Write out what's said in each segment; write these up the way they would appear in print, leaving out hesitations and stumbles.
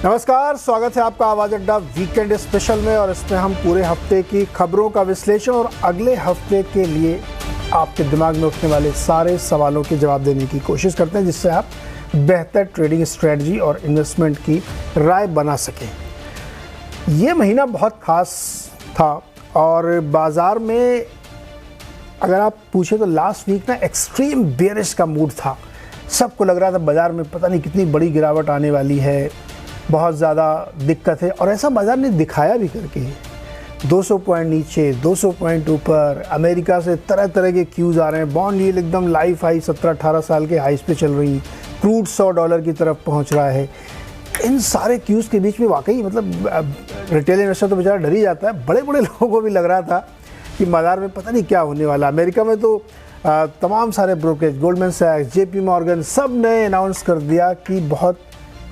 नमस्कार, स्वागत है आपका आवाज अड्डा वीकेंड स्पेशल में। और इसमें हम पूरे हफ्ते की खबरों का विश्लेषण और अगले हफ्ते के लिए आपके दिमाग में उठने वाले सारे सवालों के जवाब देने की कोशिश करते हैं, जिससे आप बेहतर ट्रेडिंग स्ट्रेटजी और इन्वेस्टमेंट की राय बना सकें। ये महीना बहुत खास था और बाज़ार में अगर आप पूछे तो लास्ट वीक ना एक्सट्रीम बेयरिश का मूड था। सबको लग रहा था बाज़ार में पता नहीं कितनी बड़ी गिरावट आने वाली है, बहुत ज़्यादा दिक्कत है। और ऐसा बाज़ार ने दिखाया भी करके 200 पॉइंट नीचे, 200 पॉइंट ऊपर। अमेरिका से तरह तरह के क्यूज़ आ रहे हैं। बॉन्ड यील्ड एकदम लाइफ हाई 17-18 साल के हाइस पे चल रही। क्रूड $100 की तरफ पहुंच रहा है। इन सारे क्यूज़ के बीच में वाकई मतलब रिटेल इन्वेस्टर तो बेचारा डर ही जाता है। बड़े बड़े लोगों को भी लग रहा था कि बाज़ार में पता नहीं क्या होने वाला। अमेरिका में तो तमाम सारे ब्रोकरेज, गोल्डमैन सैक्स, जेपी मॉर्गन, सब ने अनाउंस कर दिया कि बहुत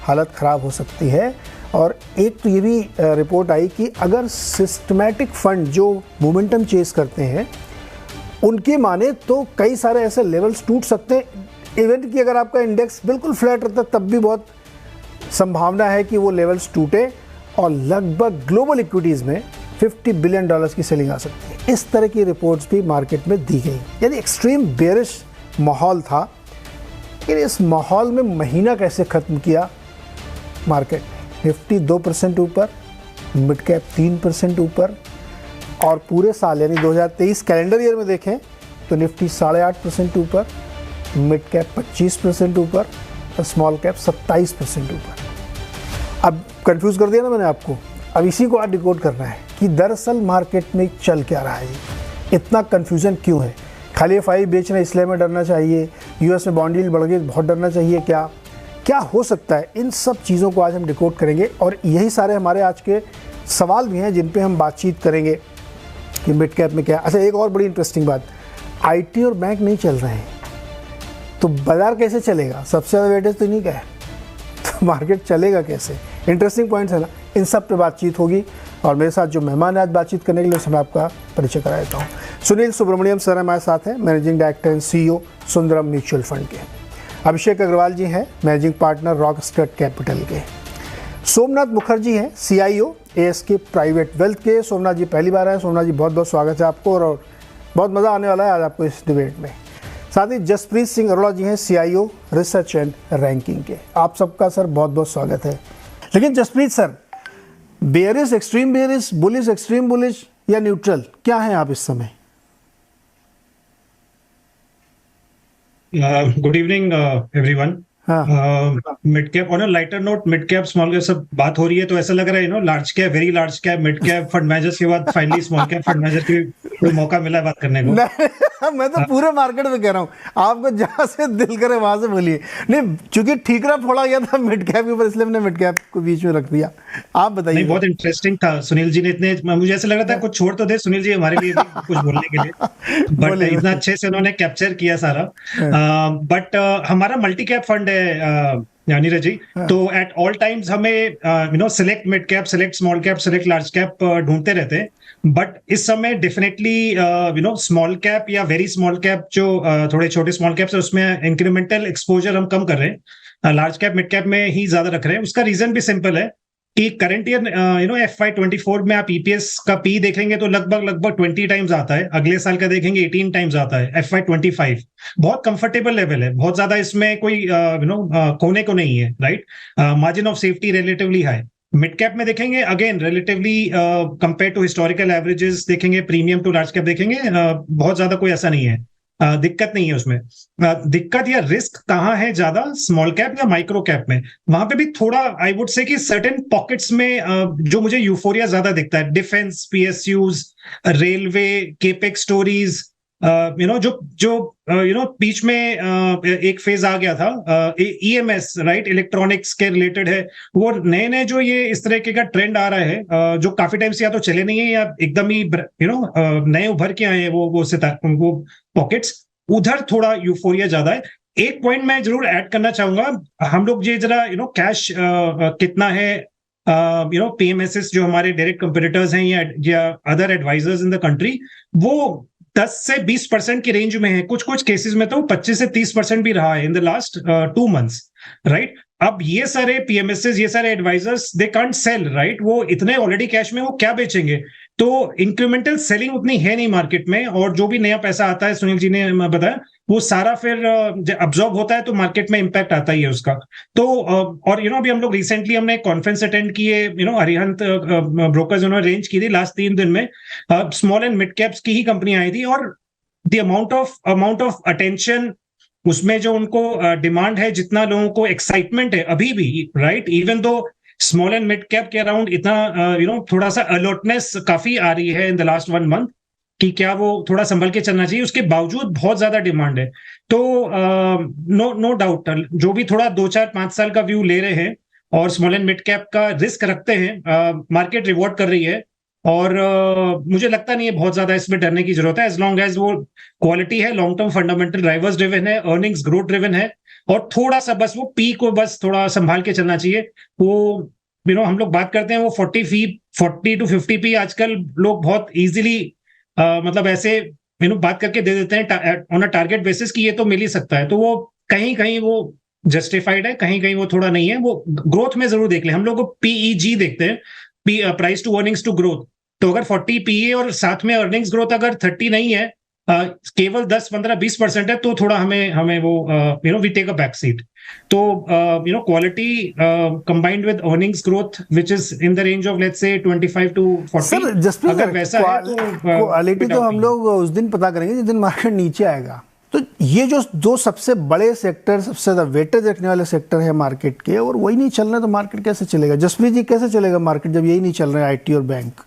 हालत ख़राब हो सकती है। और एक तो ये भी रिपोर्ट आई कि अगर सिस्टमैटिक फंड जो मोमेंटम चेस करते हैं उनके माने तो कई सारे ऐसे लेवल्स टूट सकते हैं। इवन कि अगर आपका इंडेक्स बिल्कुल फ्लैट रहता तब भी बहुत संभावना है कि वो लेवल्स टूटे और लगभग ग्लोबल इक्विटीज़ में $50 बिलियन की सेलिंग आ सकती है। इस तरह की रिपोर्ट्स भी मार्केट में दी गई। यानी एक्सट्रीम बेयरिश माहौल था। लेकिन इस माहौल में महीना कैसे ख़त्म किया मार्केट ने? निफ्टी 2% ऊपर, मिड कैप 3% ऊपर। और पूरे साल यानी 2023 कैलेंडर ईयर में देखें तो निफ्टी 8.5% ऊपर, मिड कैप 25% ऊपर और स्मॉल कैप 27% ऊपर। अब कंफ्यूज कर दिया ना मैंने आपको। अब इसी को आज डिकोड करना है कि दरअसल मार्केट में चल क्या रहा है, इतना कन्फ्यूजन क्यों है। खाली एफआई बेचना इसलिए में डरना चाहिए, यूएस में बॉन्ड यील्ड बढ़ गई बहुत डरना चाहिए, क्या हो सकता है? इन सब चीज़ों को आज हम डिकोड करेंगे और यही सारे हमारे आज के सवाल भी हैं जिन पे हम बातचीत करेंगे कि मिड कैप में क्या। अच्छा, एक और बड़ी इंटरेस्टिंग बात, आईटी और बैंक नहीं चल रहे हैं तो बाज़ार कैसे चलेगा? सबसे ज़्यादा वेटेज तो नहीं क्या है, तो मार्केट चलेगा कैसे? इंटरेस्टिंग पॉइंट्स है ना। इन सब पे बातचीत होगी और मेरे साथ जो मेहमान है आज बातचीत करने के लिए उसमें आपका परिचय करा देता हूँ। सुनील सुब्रमण्यम सर हमारे साथ हैं, managing director and CEO Sundaram mutual fund के। अभिषेक अग्रवाल जी हैं, मैनेजिंग पार्टनर रॉकस्टार्ट कैपिटल के। सोमनाथ मुखर्जी हैं, CIO ASK प्राइवेट वेल्थ के। सोमनाथ जी पहली बार आए। सोमनाथ जी बहुत बहुत स्वागत है आपको और बहुत मज़ा आने वाला है आज आपको इस डिबेट में। साथ ही जसप्रीत सिंह अरोड़ा जी हैं, CIO रिसर्च एंड रैंकिंग के। आप सबका सर बहुत बहुत स्वागत है। लेकिन Jaspreet sir, bearish, extreme bearish, bullish, extreme bullish या न्यूट्रल, क्या हैं आप इस समय? Good evening everyone. Mid cap on a lighter note, mid cap small cap सब बात हो रही है तो ऐसा लग रहा है large cap, very large cap, mid cap fund managers के बाद finally small cap fund manager की मौका मिला है बात करने को। मैं तो पूरे मार्केट में कह रहा हूँ, आपको जहाँ से दिल करे वहां से बोलिए। नहीं, चूंकि ठीकरा फोड़ा गया था मिड कैप के ऊपर, इसलिए मैंने मिड कैप को बीच में रख दिया। आप बताइए। बहुत इंटरेस्टिंग था सुनील जी ने, इतने मुझे ऐसा लग रहा था कुछ छोड़ तो दे सुनील जी हमारे लिए भी कुछ बोलने के लिए, बट इतना अच्छे से उन्होंने कैप्चर किया सारा। बट हमारा मल्टी कैप फंड है नीरज जी, तो एट ऑल टाइम्स हमें select mid cap, select small cap, select large cap ढूंढते रहते हैं। बट इस समय डेफिनेटली स्मॉल कैप या वेरी स्मॉल कैप जो थोड़े छोटे स्मॉल कैप्स है उसमें इंक्रीमेंटल एक्सपोजर हम कम कर रहे हैं, लार्ज कैप मिड कैप में ही ज्यादा रख रहे हैं। उसका रीजन भी सिंपल है कि करंट ईयर FY24 में आप EPS का P देखेंगे तो लगभग 20 टाइम्स आता है। अगले साल का देखेंगे 18 टाइम्स आता है। FY25 बहुत कंफर्टेबल लेवल है, बहुत ज्यादा इसमें कोई खोने को नहीं है, right. Margin of safety relatively high. Mid cap में देखेंगे again relatively compare to historical averages देखेंगे, प्रीमियम टू लार्ज कैप देखेंगे, बहुत ज्यादा कोई ऐसा नहीं है, दिक्कत नहीं है उसमें। दिक्कत या रिस्क कहाँ है ज्यादा, स्मॉल कैप या माइक्रो कैप में? वहां पे भी थोड़ा आई वुड से कि सर्टेन पॉकेट्स में जो मुझे यूफोरिया ज्यादा दिखता है, defence, PSUs, railway, capex stories, जो बीच में एक फेज आ गया था EMS, राइट, इलेक्ट्रॉनिक्स के रिलेटेड है। वो नए जो ये इस तरह का ट्रेंड आ रहा है जो काफी टाइम से या तो चले नहीं है या एकदम ही नए उभर के आए हैं, वो पॉकेट्स, उधर थोड़ा यूफोरिया ज्यादा है। एक पॉइंट मैं जरूर ऐड करना चाहूंगा, हम लोग ये जरा कैश कितना है, PMSs जो हमारे डायरेक्ट कंपटीटर्स हैं या other advisers in the country, वो 10 से 20% की रेंज में है। कुछ केसेस में तो 25 से 30% भी रहा है in the last 2 months, right. अब ये सारे पीएमएसएस, ये सारे advisers, they can't sell, right? वो इतने ऑलरेडी कैश में, वो क्या बेचेंगे? तो इंक्रीमेंटल सेलिंग उतनी है नहीं मार्केट में, और जो भी नया पैसा आता है, सुनील जी ने बताया, वो सारा फिर अब्सॉर्ब होता है, तो मार्केट में इंपैक्ट आता ही है उसका। तो और अभी हम लोग रिसेंटली हमने एक कॉन्फ्रेंस अटेंड की है, अरिहंत ब्रोकर्स उन्होंने अरेंज की थी लास्ट 3 दिन में। स्मॉल एंड मिड कैप्स की ही कंपनी आई थी, और द अमाउंट ऑफ अटेंशन उसमें जो उनको डिमांड है, जितना लोगों को एक्साइटमेंट है अभी भी, right, even though small and mid cap के अराउंड इतना थोड़ा सा अलर्टनेस काफी आ रही है इन द लास्ट 1 मंथ, कि क्या वो थोड़ा संभल के चलना चाहिए, उसके बावजूद बहुत ज्यादा डिमांड है। तो नो डाउट, जो भी थोड़ा 2-4-5 साल का व्यू ले रहे हैं और स्मॉल एंड मिड कैप का रिस्क रखते हैं, मार्केट रिवॉर्ड कर रही है, और मुझे लगता नहीं है बहुत ज्यादा इसमें डरने की जरूरत है, एज लॉन्ग एज वो क्वालिटी है, long term fundamental drivers driven है, अर्निंग्स ग्रोथ ड्रिवन है, और थोड़ा सा बस वो पी को बस थोड़ा संभाल के चलना चाहिए। वो हम लोग बात करते हैं वो 40 to 50 पी आजकल लोग बहुत इजीली मतलब ऐसे बात करके दे देते हैं ऑन अ टारगेट बेसिस की ये तो मिल ही सकता है, तो वो कहीं कहीं वो जस्टिफाइड है, कहीं कहीं वो थोड़ा नहीं है। वो ग्रोथ में जरूर देख ले, हम लोग पीईजी देखते हैं, price to earnings to growth, तो अगर 40 पीए और साथ में अर्निंग्स ग्रोथ अगर 30 नहीं है, केवल 10-15-20% है, तो थोड़ा हमें वो we take a back seat. तो quality combined with earnings growth which is in the range of let's say 25 to 40, sir Jasprit अगर वैसा है तो क्वालिटी तो हम लोग उस दिन पता करेंगे जिस दिन मार्केट नीचे आएगा। तो ये जो दो सबसे बड़े सेक्टर, सबसे ज्यादा वेटेज रखने वाले सेक्टर है मार्केट के, और वही नहीं चल रहे, तो मार्केट कैसे चलेगा? जसप्रीत जी, कैसे चलेगा मार्केट जब यही नहीं चल रहा है, आईटी और बैंक?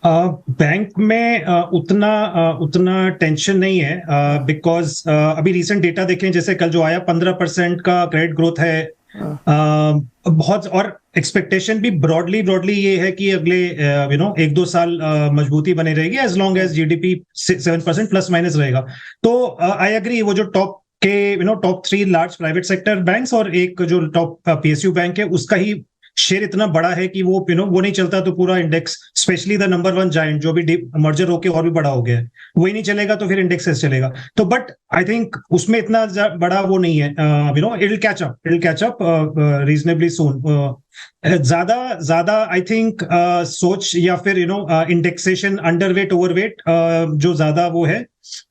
बैंक में उतना टेंशन नहीं है, बिकॉज अभी रिसेंट डेटा देखें, जैसे कल जो आया 15% का क्रेडिट ग्रोथ है, बहुत, और एक्सपेक्टेशन भी ब्रॉडली ये है कि अगले 1-2 साल मजबूती बने रहेगी, as long as GDP 7% plus minus रहेगा। तो आई एग्री, वो जो top 3 large private sector banks और एक जो टॉप पीएसयू बैंक है, उसका ही शेयर इतना बड़ा है कि वो वो नहीं चलता तो पूरा index, specially the number 1 giant जो भी मर्जर होके और भी बड़ा हो गया है, वही नहीं चलेगा तो फिर इंडेक्स कैसे चलेगा? तो बट आई थिंक उसमें इतना बड़ा वो नहीं है, it will catch up reasonably soon. ज्यादा आई थिंक सोच या फिर इंडेक्सेशन अंडरवेट ओवरवेट जो ज्यादा वो है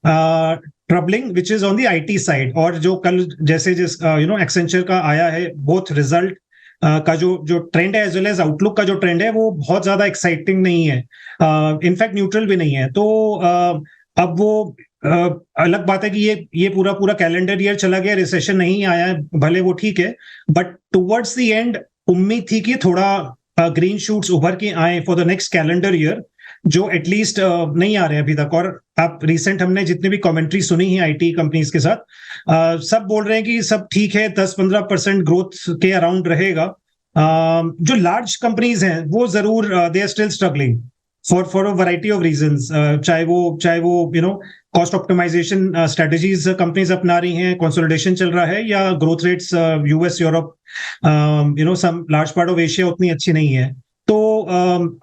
troubling, which is on the IT side. और जो कल जैसे जिस एक्सेंचर का आया है बोथ रिजल्ट का जो ट्रेंड है एज वेल एज आउटलुक का जो ट्रेंड है, वो बहुत ज्यादा एक्साइटिंग नहीं है, इनफैक्ट न्यूट्रल भी नहीं है। तो अब वो अलग बात है कि ये पूरा कैलेंडर ईयर चला गया, रिसेशन नहीं आया है, भले वो ठीक है, बट टुवर्ड्स द एंड उम्मीद थी कि थोड़ा ग्रीन शूट्स उभर के आए for the next calendar year, जो एटलीस्ट नहीं आ रहे अभी तक। और आप रिसेंट हमने जितनी भी कमेंट्री सुनी है आईटी कंपनीज के साथ, सब बोल रहे हैं कि सब ठीक है, 10-15% ग्रोथ के अराउंड रहेगा। जो लार्ज कंपनीज हैं वो जरूर they are still struggling for a variety of reasons, चाहे वो कॉस्ट ऑप्टिमाइजेशन स्ट्रेटजीज कंपनीज अपना रही हैं, कंसोलिडेशन चल रहा है, या growth rates US, Europe, some large part of Asia उतनी अच्छी नहीं है। तो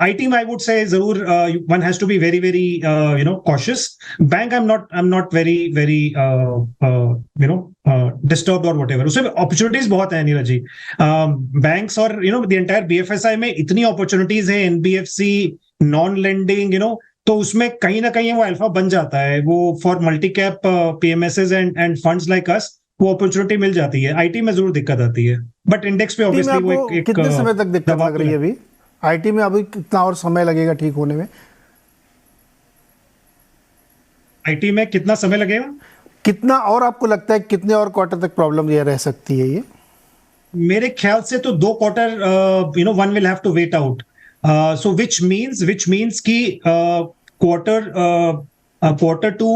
आईटी में आई वुड से जरूर one has to be very cautious. Bank I am not very disturbed और व्हाटएवर, उसमें अपॉर्चुनिटीज बहुत है नीरज जी। बैंक्स और द एंटायर बीएफएसआई में इतनी अपॉर्चुनिटीज है, एनबीएफसी, नॉन लेंडिंग, तो उसमें कहीं ना कहीं वो अल्फा बन जाता है, वो for multi cap PMSS and funds like us वो अपॉर्चुनिटी मिल जाती है। आईटी में जरूर दिक्कत आती है, बट इंडेक्स पे ऑब्वियसली वो एक कितने समय तक दिक्कत लग रही है अभी आईटी में? अभी कितना और समय लगेगा ठीक होने में? आईटी में कितना समय लगेगा? कितना और आपको लगता है कितने और क्वार्टर तक प्रॉब्लम ये रह सकती है? ये मेरे ख्याल से तो 2 quarter one will have to wait out, so which means कि क्वार्टर 2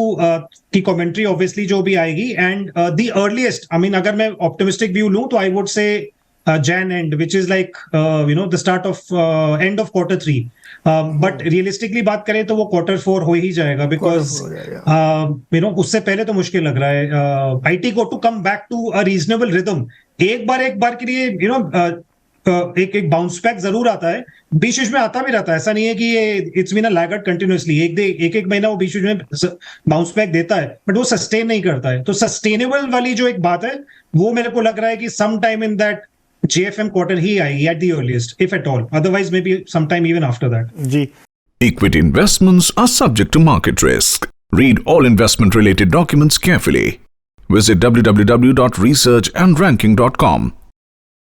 की कमेंट्री ऑब्वियसली जो भी आएगी, and the earliest, I mean अगर मैं ऑप्टिमिस्टिक व्यू लूं तो I would say Jan end, which is like the start of end of quarter 3, but realistically बात करें तो वो quarter 4 हो ही जाएगा, because उससे पहले तो मुश्किल लग रहा है आईटी को to come back to a reasonable rhythm। एक बार के लिए एक बाउंस बैक जरूर आता है, बीच बीच में आता भी रहता है, ऐसा नहीं है कि ये इट्स बीन अ लैगर्ड कंटिन्यूअसली, एक महीना वो बीच बीच में बाउंस बैक देता है, बट वो सस्टेन नहीं करता है। तो सस्टेनेबल वाली जो एक बात है वो मेरे को लग रहा है कि some time in that JFM quarter ही आएगी at the earliest, if at all. Otherwise, maybe sometime even after that. Ji. Equity investments are subject to market risk. Read all investment related documents carefully. Visit www.researchandranking.com.